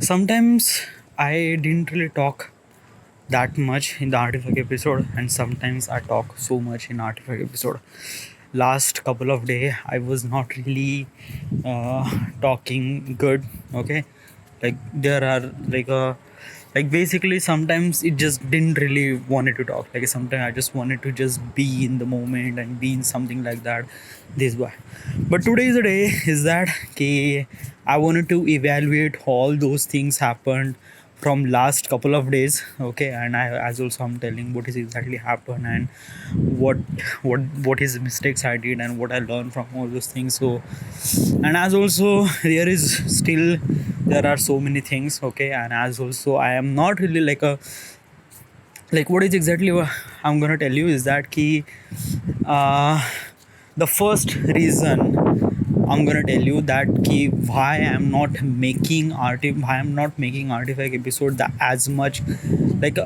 Sometimes I didn't really talk that much in the Artifact episode, and sometimes I talk so much in Artifact episode. Last couple of days, I was not really talking good. Okay, like there are like basically sometimes it just didn't really wanted to talk. Like sometimes I just wanted to just be in the moment and be in something like that. This why. But today is the day is that I wanted to evaluate all those things happened from last couple of days. Okay, and I as also I'm telling what is exactly happened and what what is mistakes I did and what I learned from all those things. So, and as also there are so many things. Okay, and as also I am not really like what is exactly what I'm gonna tell you is that uh, the first reason I'm gonna tell you that why I'm not making Artifact episode that as much. Like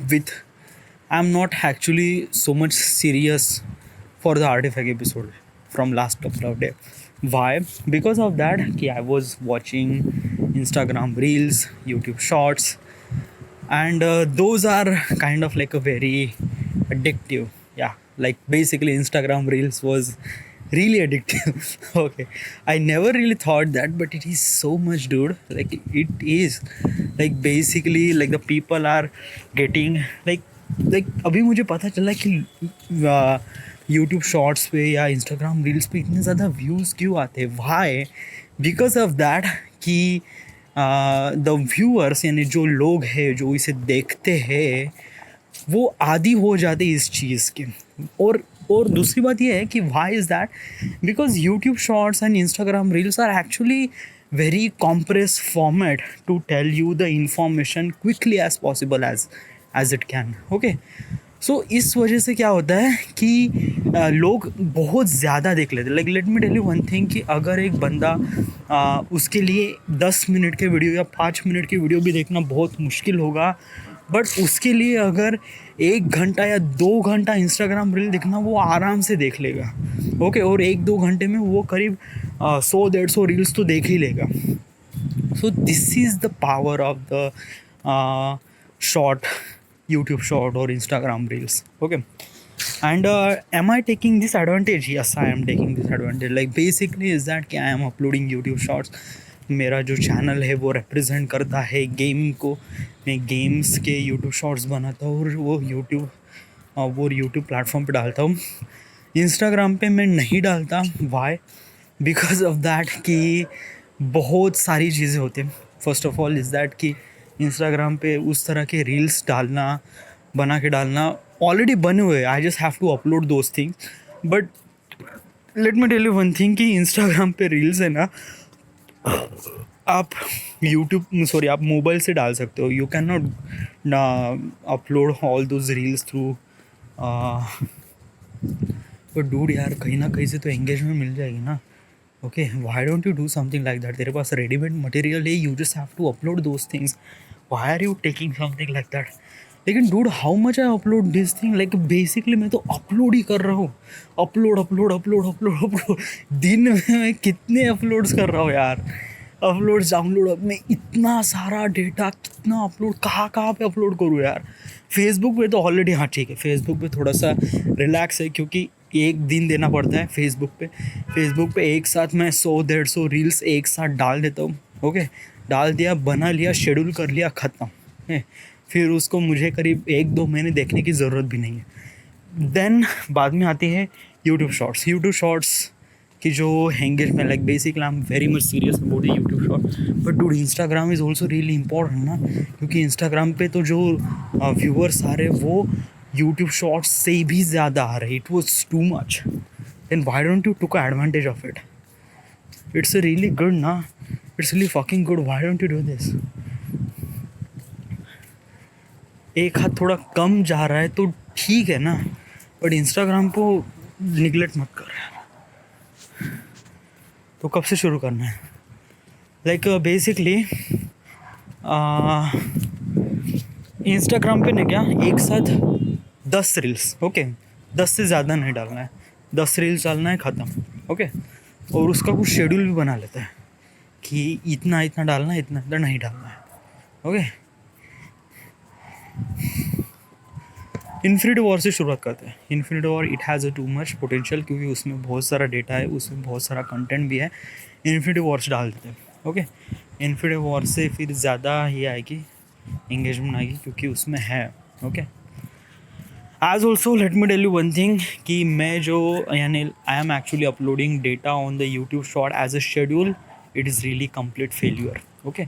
with I'm not actually so much serious for the Artifact episode from last couple of days. Why? Because of that I was watching Instagram reels, YouTube shorts, and those are kind of like a very addictive. Yeah, like basically Instagram reels was really addictive. Okay, I never really thought that, but it is so much, dude. Like it is like basically like the people are getting like अभी मुझे पता चला कि YouTube shorts पे या Instagram reels पे इतने ज़्यादा व्यूज़ क्यों आते हैं. वाई? बिकॉज ऑफ दैट कि द व्यूअर्स यानी जो लोग हैं जो इसे देखते हैं वो आदी हो जाते इस चीज़ के. और दूसरी बात ये है कि why is that because YouTube shorts and Instagram reels are actually very compressed format to tell you the information quickly as possible as it can. Okay, सो इस वजह से क्या होता है कि लोग बहुत ज़्यादा देख लेते हैं. Like let me tell you one thing कि अगर एक बंदा उसके लिए 10 मिनट के वीडियो या 5 मिनट की वीडियो भी देखना बहुत मुश्किल होगा, बट उसके लिए अगर 1 घंटा या 2 घंटा इंस्टाग्राम रील देखना वो आराम से देख लेगा. ओके, और 1-2 घंटे में वो करीब 100-150 रील्स तो देख ही लेगा. So this is the power of the short YouTube short or Instagram reels. Okay, and am I taking this advantage? Yes, I am taking this advantage. Like basically is that कि I am uploading YouTube shorts. मेरा जो channel है वो represent करता है gaming को. मैं games के YouTube शॉर्ट्स बनाता हूँ और वो यूट्यूब प्लेटफॉर्म पे डालता हूँ. इंस्टाग्राम पे मैं नहीं डालता. वाई? बिकॉज ऑफ दैट कि बहुत सारी चीज़ें होती हैं. First of all is that कि इंस्टाग्राम पे उस तरह के रील्स बना के डालना ऑलरेडी बने हुए. I just have to upload those things. But let me tell you one thing कि इंस्टाग्राम पे रील्स है ना, आप मोबाइल से डाल सकते हो. You can not upload all those reels through. But dude यार कहीं ना कहीं से तो एंगेजमेंट मिल जाएगी ना. Okay, why don't you do something like that? तेरे पास रेडीमेड मटेरियल है, you just have to upload those things. Why are you taking something like that? लेकिन dude how much I upload this thing? Like basically मैं तो upload ही कर रहा हूँ. Upload. दिन में मैं कितने अपलोड्स कर रहा हूँ यार. Upload download. अब मैं इतना सारा डेटा कितना अपलोड कहाँ पे अपलोड करूँ यार. फेसबुक पे तो ऑलरेडी, हाँ ठीक है, फेसबुक पे थोड़ा सा रिलैक्स है क्योंकि एक दिन देना पड़ता है फेसबुक पे एक साथ मैं 100-150 रील्स एक साथ डाल देता हूँ. ओके, डाल दिया, बना लिया, शेड्यूल कर लिया, ख़त्म है. फिर उसको मुझे करीब 1-2 महीने देखने की ज़रूरत भी नहीं है. देन बाद में आती है यूट्यूब शॉर्ट्स की जो engagement. Like basically I am very much serious about the YouTube short. But dude Instagram is also really important ना, क्योंकि इंस्टाग्राम पे तो जो व्यूअर्स आ रहे वो यूट्यूब शॉर्ट्स से भी ज़्यादा आ रहे. It was too much. Then why don't you took advantage of it? It's really good ना. It's really fucking good. Why don't you do this? एक हाथ थोड़ा कम जा रहा है तो ठीक है ना, बट इंस्टाग्राम को निगलेक्ट मत कर. तो कब से शुरू करना है? लाइक बेसिकली इंस्टाग्राम पे ने क्या एक साथ 10 रील्स. ओके, 10 से ज़्यादा नहीं डालना है. 10 रील्स डालना है, ख़त्म. ओके, और उसका कुछ शेड्यूल भी बना लेता है कि इतना इतना डालना है, इतना इतना नहीं डालना है. ओके, इन्फिनिटी वॉर से शुरुआत करते हैं. Infinity war it has a too much potential, क्योंकि उसमें बहुत सारा डेटा है, उसमें बहुत सारा कंटेंट भी है. इन्फिनिटी वॉर से डाल देते हैं. ओके, इन्फिनिटी वॉर से फिर ज़्यादा ये आएगी, इंगेजमेंट आएगी, क्योंकि उसमें है. Okay, as also let me tell you one thing कि मैं जो यानी I am actually uploading data on the YouTube short as a schedule. It is really complete failure. Okay,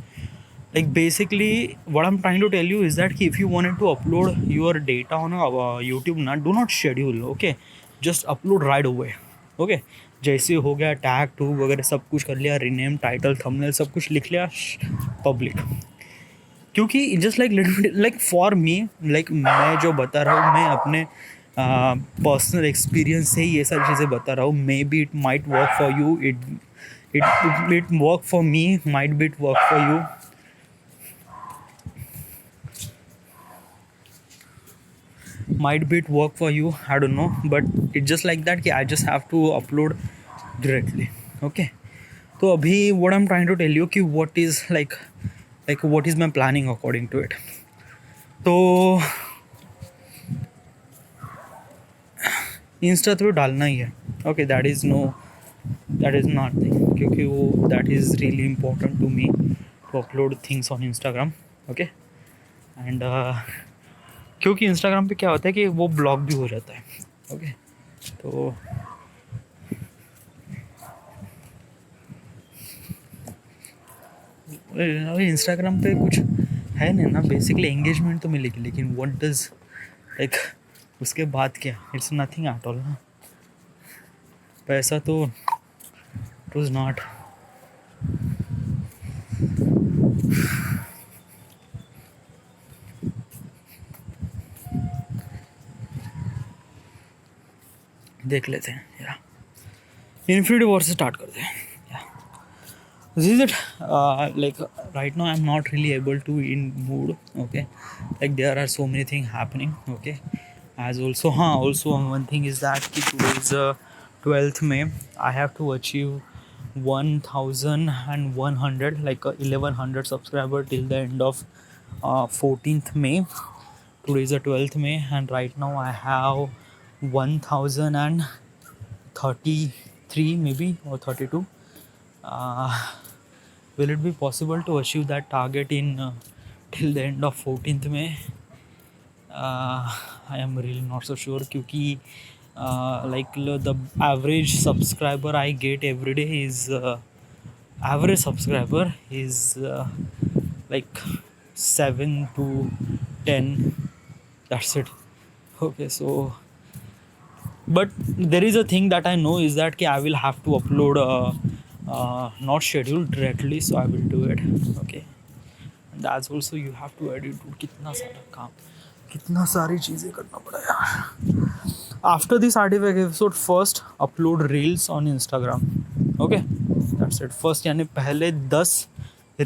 like basically what I'm trying to tell you is that if you wanted to upload your data on a YouTube, do not schedule. Okay, just upload right away. Okay, जैसे हो गया tag to वगैरह सब कुछ कर लिया, rename, title, thumbnail सब कुछ लिख लिया, पब्लिक. क्योंकि just like for me, like मैं जो बता रहा हूँ, मैं अपने पर्सनल एक्सपीरियंस से ही ये सारी चीज़ें बता रहा हूँ. May be it might work for you, it work for me, might be it work for you. Might be it work for you, I don't know, but it's just like that कि I just have to upload directly. Okay, तो अभी what I'm trying to tell you कि what is like what is my planning according to it. तो Insta तो डालना ही है. Okay, that is not, क्योंकि वो that is really important to me to upload things on Instagram. Okay, and क्योंकि Instagram पे क्या होता है कि वो ब्लॉग भी हो जाता है. ओके, तो इंस्टाग्राम पे कुछ है नहीं ना, बेसिकली एंगेजमेंट तो मिलेगी, लेकिन व्हाट डज लाइक उसके बाद क्या, इट्स नथिंग एट ऑल ना. पैसा तो इट वाज नॉट. देख लेते हैं या इन्फिनिटी वॉर से स्टार्ट करते हैं. This is it. Like right now I'm not really able to in mood. Okay, like there are so many things happening. Okay, as also one thing is that today is 12th May. I have to achieve 1100, like 1100 subscriber till the end of 14th May. Today is the 12th May, and right now I have 1033 maybe or 32. Will it be possible to achieve that target in till the end of 14th May? I am really not so sure, क्योंकि like the average subscriber I get every day is average subscriber is like 7 to 10. That's it. Okay, so but there is a thing that I know is that I will have to upload not scheduled directly, so I will do it. Okay, and that's also you have to edit. कितना सारा काम, कितना सारी चीज़ें करना पड़ा यार. After this artifact episode, first upload reels on Instagram. Okay, that's it. First यानी पहले 10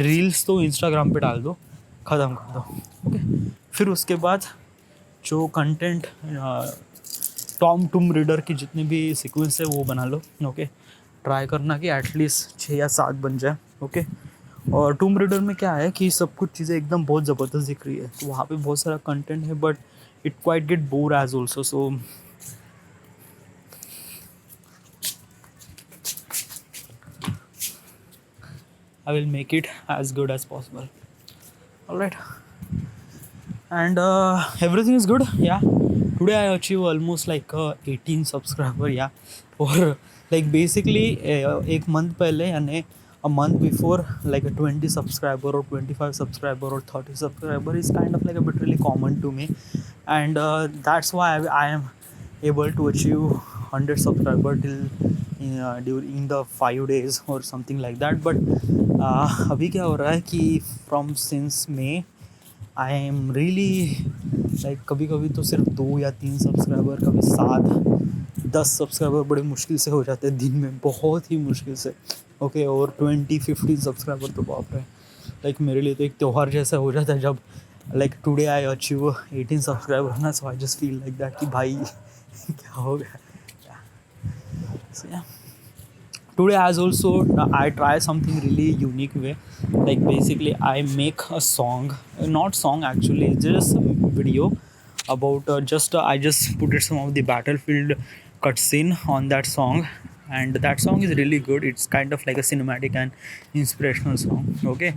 reels तो Instagram पे डाल दो, ख़त्म कर दो. Okay, फिर उसके बाद जो कंटेंट टॉम रीडर की जितनी भी सीक्वेंस है वो बना लो. ओके, ट्राई करना कि एटलीस्ट 6 या 7 बन जाए. ओके, और टूम रीडर में क्या है कि सब कुछ चीज़ें एकदम बहुत ज़बरदस्त दिख रही है, तो वहाँ पे बहुत सारा कंटेंट है, but it quite get bore as also. So I will make it as good as possible. All right, and everything is good. Yeah, today I achieve almost like 18 subscriber. Yeah, और like basically एक month पहले यानी a month before, like a 20 subscriber or 25 subscriber or 30 subscriber is kind of like a bit really common to me, and that's why I am able to achieve 100 subscriber till during the 5 days or something like that. But अभी क्या हो रहा है कि from since May I am really like कभी कभी तो सिर्फ 2 या 3 सब्सक्राइबर, कभी 7-10 सब्सक्राइबर बड़े मुश्किल से हो जाते हैं दिन में, बहुत ही मुश्किल से. ओके, और 20-15 सब्सक्राइबर तो बाप रे, लाइक मेरे लिए तो एक त्यौहार जैसा हो जाता है जब like today I achieve 18 subscriber ना. So I just feel like that कि भाई क्या हो गया. today as also I try something really unique way. Like basically I make a song, not song actually, just a video about just I just put it some of the battlefield cutscene on that song, and that song is really good. It's kind of like a cinematic and inspirational song. Okay,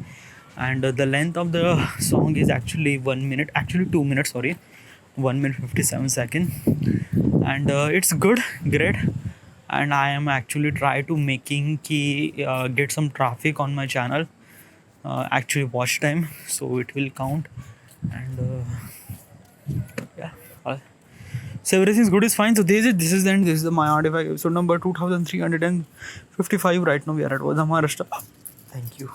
and the length of the song is actually 1 minute, actually 2 minutes, sorry, 1 minute 57 seconds, and it's good, great. And I am actually try to making ki get some traffic on my channel, actually watch time, so it will count. And yeah, uh, so everything's good is fine. So this is the end. This is the my artifact episode number 2355. Right now we are at Vadha, Maharashtra. Thank you.